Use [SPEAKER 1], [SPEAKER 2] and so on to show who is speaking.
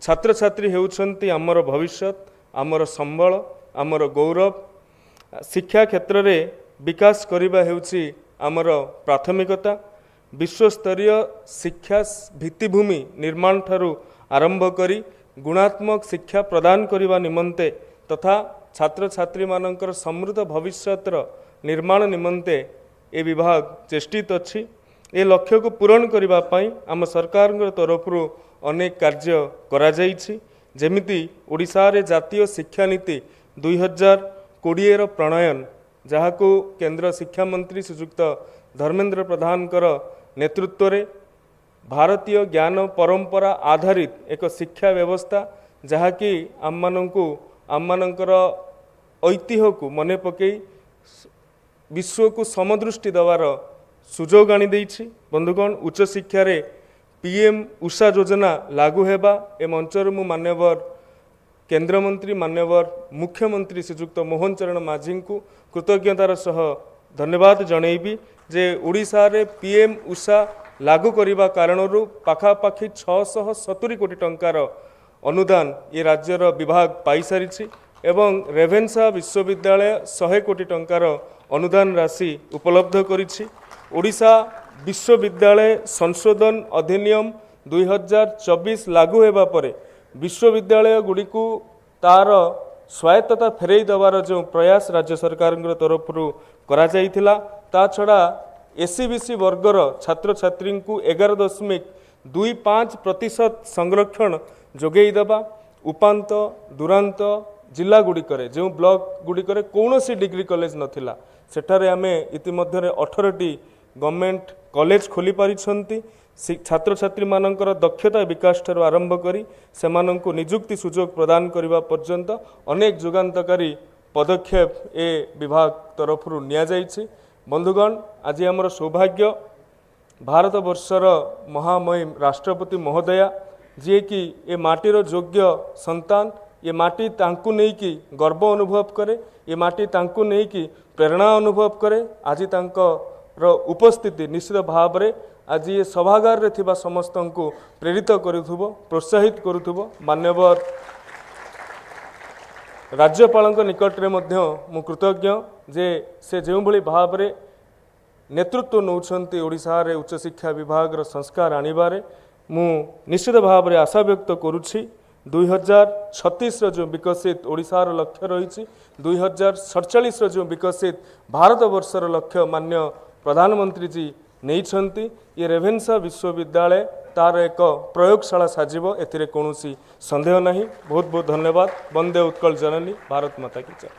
[SPEAKER 1] छात्र छात्री हेउछन्ति आमर भविष्य आमर संबल आमर गौरव शिक्षा क्षेत्र में विकास करने हेउछि आमर प्राथमिकता विश्वस्तरीय शिक्षा भित्तिभूमि निर्माण ठारू आरंभ करी गुणात्मक शिक्षा प्रदान करने निमंते तथा छात्र छात्री मानकर समृद्ध भविष्यतर निर्माण निमंते ए विभाग चेष्टित अच्छी ए लक्ष्य को पूरण करने आम सरकार तरफ अनेक कार्य करा जाइछि जेमिति ओडिशा रे जातीय शिक्षा नीति 2020 प्रणयन जहाँ को केंद्र शिक्षा मंत्री श्रीजुक्त धर्मेंद्र प्रधान नेतृत्व रे भारतीय ज्ञान परंपरा आधारित एक शिक्षा व्यवस्था जहाँकि आममानंकर ऐतिह्य को मने पकई विश्व को समदृष्टि देवार सुजोग आनी देइछि। बंधुगण उच्च शिक्षा रे पीएम उषा योजना लागू हेबा ए मंचर मु मान्यवर केंद्रमंत्री मान्यवर मुख्यमंत्री श्रीजुक्त मोहन चरण माझी को कृतज्ञतार सह धन्यवाद जनइबी जे ओडिशा रे पीएम उषा लागू करने कारण पाखापाखि 670 कोटी टंकार अनुदान ये राज्यर विभाग पाई सारी एवं रेभेन्सा विश्वविद्यालय 100 कोटी टंकार अनुदान राशि उपलब्ध करिछि। ओडिशा विश्वविद्यालय संशोधन अधिनियम 2024 लागू हेबा परे विश्वविद्यालय गुड़ी को तार स्वायत्तता फेरई देवार जो प्रयास राज्य सरकार तरफ करा जाइथिला ता छड़ा एससीबीसी वर्गर छात्र छात्री को 11.25% संरक्षण जोगई देबा उपांत दुरांत जिला गुड़िकर जो ब्लॉक गुड़िकर कौन सी डिग्री कॉलेज नथिला सेठारे आमे इतिमध्य 18टी गवर्नमेंट कॉलेज खोली पारिछंती छात्र छात्री मानकर दक्षता विकास ठारू आरंभ करी सेमानंकु निजुक्ति सुजोग प्रदान करने पर्यंत अनेक जुगान्तकारी पदक्षेप ए विभाग तरफ निया जाइछि। बंधुगण आज आमर सौभाग्य भारत वर्षर महामहिम राष्ट्रपति महोदया जी कि ए माटीर योग्य संतान ये माटी तांकु नहीं कि गर्व अनुभव करे ये माटी तांकु नहीं कि प्रेरणा अनुभव करे आज तांकर उपस्थिति निश्चित भाव रे आज ये सभागार रे थिबा समस्त को प्रेरित करुथुबो प्रोत्साहित करुथुबो। मान्यवर राज्यपाल निकट में मु कृतज्ञ जे से जो भली भाव रे नेतृत्व नौछंती ओडिशा रे उच्च शिक्षा विभाग रो संस्कार आनिबारे मु निश्चित भाव रे आशा व्यक्त करुछि। 2036 जो विकसित ओडिशा रो लक्ष्य रही 2047 जो विकसित भारत वर्षर लक्ष्य मान्य प्रधानमंत्री जी नहीं ये रेभेन्सा विश्वविद्यालय तार एक प्रयोगशाला साजिब एथिरे कौन संदेह नहीं। बहुत बहुत धन्यवाद। वंदे उत्कल जननी भारत माता की जय।